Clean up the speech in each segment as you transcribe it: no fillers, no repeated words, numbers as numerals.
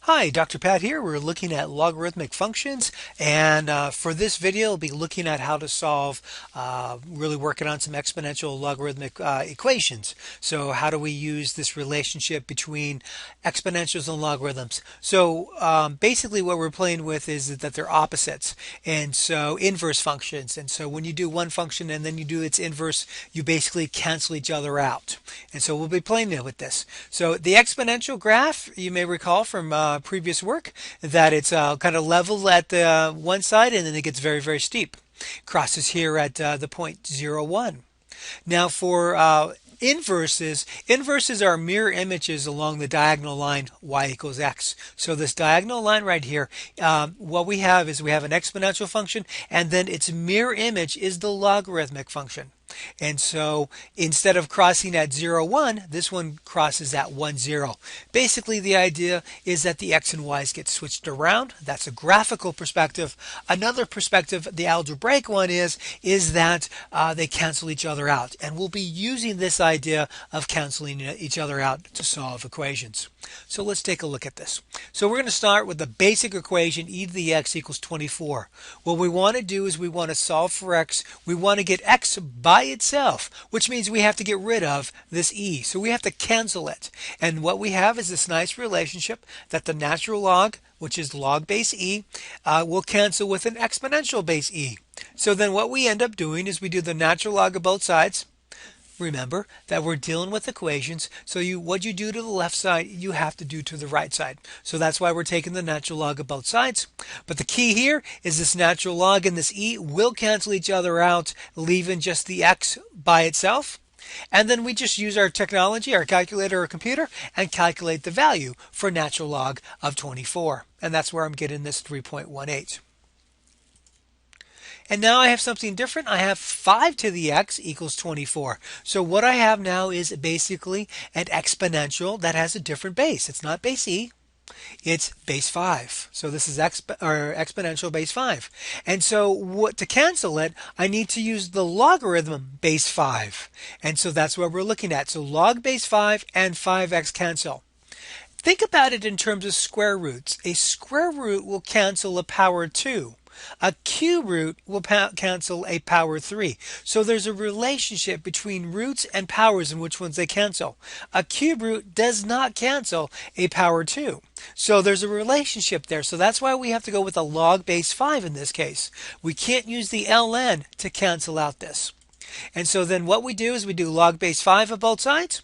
Hi, Dr. Pat here. We're looking at logarithmic functions, and for this video, we'll be looking at how to solve, really working on some exponential logarithmic equations. So how do we use this relationship between exponentials and logarithms? So basically what we're playing with is that they're opposites, and so inverse functions. And so when you do one function and then you do its inverse, you basically cancel each other out. And so we'll be playing with this. So the exponential graph, you may recall from previous work, that it's kind of level at the one side and then it gets very, very steep. Crosses here at the point 0, 1. Now for inverses are mirror images along the diagonal line y equals x. So this diagonal line right here, what we have is we have an exponential function, and then its mirror image is the logarithmic function. And so instead of crossing at 0, 1, this one crosses at 1, 0. Basically, the idea is that the x and y's get switched around. That's a graphical perspective. Another perspective, the algebraic one, is that they cancel each other out. And we'll be using this idea of canceling each other out to solve equations. So let's take a look at this. So we're going to start with the basic equation e to the x equals 24. What we want to do is we want to solve for x. We want to get x by itself, which means we have to get rid of this e. So we have to cancel it. And what we have is this nice relationship that the natural log, which is log base e, will cancel with an exponential base e. So then what we end up doing is we do the natural log of both sides. Remember that we're dealing with equations, so what you do to the left side, you have to do to the right side. So that's why we're taking the natural log of both sides. But the key here is this natural log and this e will cancel each other out, leaving just the x by itself. And then we just use our technology, our calculator or computer, and calculate the value for natural log of 24. And that's where I'm getting this 3.18. And now I have something different. I have 5 to the x equals 24. So what I have now is basically an exponential that has a different base. It's not base e, it's base 5. So this is exponential base 5. And so to cancel it, I need to use the logarithm base 5. And so that's what we're looking at. So log base 5 and 5x cancel. Think about it in terms of square roots. A square root will cancel a power 2. A cube root will cancel a power 3. So there's a relationship between roots and powers and which ones they cancel. A cube root does not cancel a power 2. So there's a relationship there. So that's why we have to go with a log base 5 in this case. We can't use the ln to cancel out this. And so then what we do is we do log base 5 of both sides.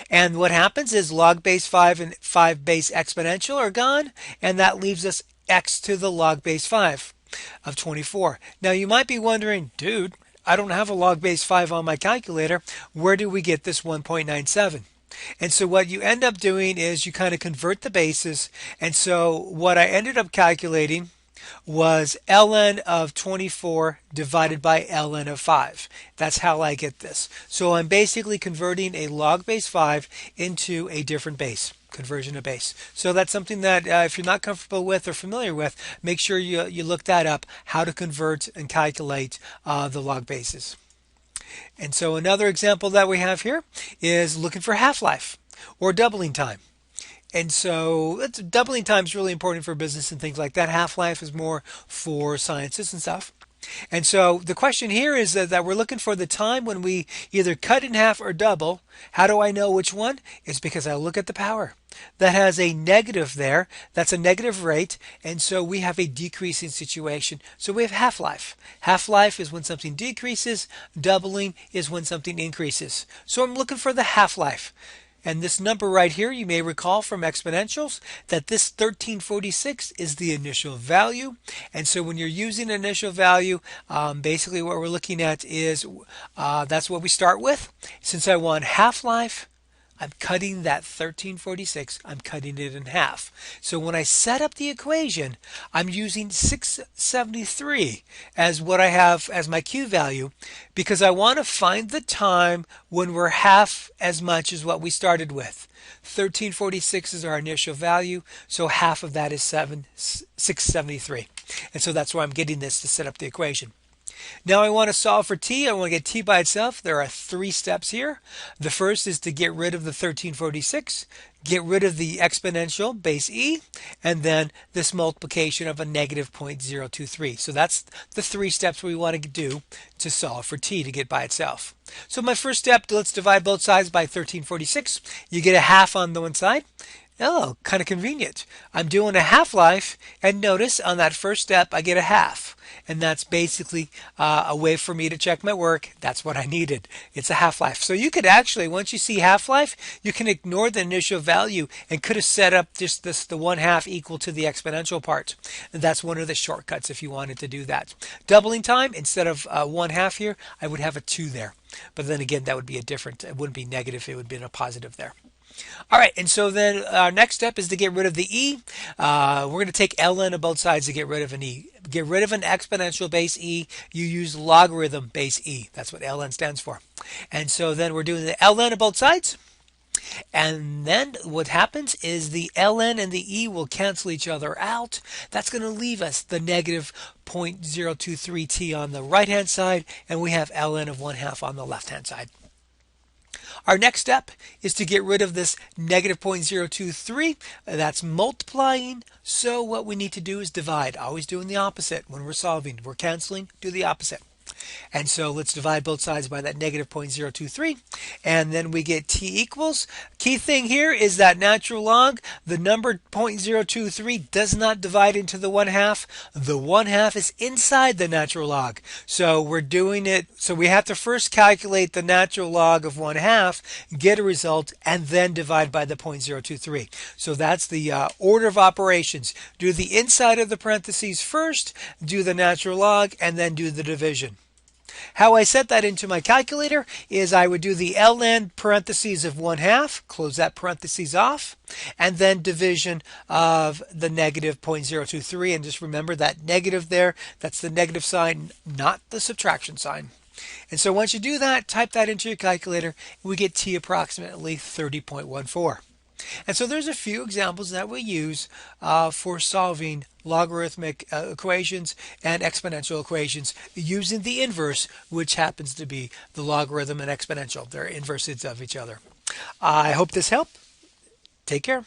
And what happens is log base 5 and 5 base exponential are gone, and that leaves us x to the log base 5 of 24. Now you might be wondering, dude, I don't have a log base 5 on my calculator. Where do we get this 1.97? And so what you end up doing is you kind of convert the bases. And so what I ended up calculating was ln of 24 divided by ln of 5. That's how I get this. So I'm basically converting a log base 5 into a different base. Conversion of base. So that's something that if you're not comfortable with or familiar with, make sure you look that up, how to convert and calculate the log bases. And so another example that we have here is looking for half-life or doubling time. And so doubling time is really important for business and things like that. Half-life is more for sciences and stuff. And so the question here is that we're looking for the time when we either cut in half or double. How do I know which one? It's because I look at the power. That has a negative there. That's a negative rate. And so we have a decreasing situation. So we have half-life. Half-life is when something decreases. Doubling is when something increases. So I'm looking for the half-life. And this number right here, you may recall from exponentials that this 1346 is the initial value. And so when you're using initial value, basically what we're looking at is that's what we start with. Since I want half-life, I'm cutting that 1346, I'm cutting it in half. So when I set up the equation, I'm using 673 as what I have as my Q value because I want to find the time when we're half as much as what we started with. 1346 is our initial value, so half of that is 673. And so that's why I'm getting this to set up the equation. Now I want to solve for t. I want to get t by itself. There are three steps here. The first is to get rid of the 1346, get rid of the exponential base e, and then this multiplication of a negative 0.023. So that's the three steps we want to do to solve for t to get by itself. So my first step, let's divide both sides by 1346. You get a half on the one side. Oh, kind of convenient. I'm doing a half-life, and notice on that first step I get a half. And that's basically a way for me to check my work. That's what I needed. It's a half-life. So you could actually, once you see half-life, you can ignore the initial value and could have set up just the 1/2 equal to the exponential part. And that's one of the shortcuts if you wanted to do that. Doubling time, instead of 1/2 here, I would have a 2 there. But then again, that would be a different, it wouldn't be negative, it would be a positive there. All right, and so then our next step is to get rid of the e. We're going to take ln of both sides to get rid of an e. Get rid of an exponential base e, you use logarithm base e. That's what ln stands for. And so then we're doing the ln of both sides. And then what happens is the ln and the e will cancel each other out. That's going to leave us the negative 0.023 t on the right-hand side, and we have ln of 1/2 on the left-hand side. Our next step is to get rid of this negative 0.023. That's multiplying. So what we need to do is divide. Always doing the opposite when we're solving. We're canceling, do the opposite. And so let's divide both sides by that negative 0.023. And then we get t equals. Key thing here is that natural log, the number 0.023 does not divide into the 1/2. The 1/2 is inside the natural log. So we're doing it. So we have to first calculate the natural log of 1/2, get a result, and then divide by the 0.023. So that's the order of operations. Do the inside of the parentheses first, do the natural log, and then do the division. How I set that into my calculator is I would do the ln parentheses of 1/2, close that parentheses off, and then division of the negative 0.023. And just remember that negative there, that's the negative sign, not the subtraction sign. And so once you do that, type that into your calculator, we get t approximately 30.14. And so there's a few examples that we use for solving logarithmic equations and exponential equations using the inverse, which happens to be the logarithm and exponential. They're inverses of each other. I hope this helped. Take care.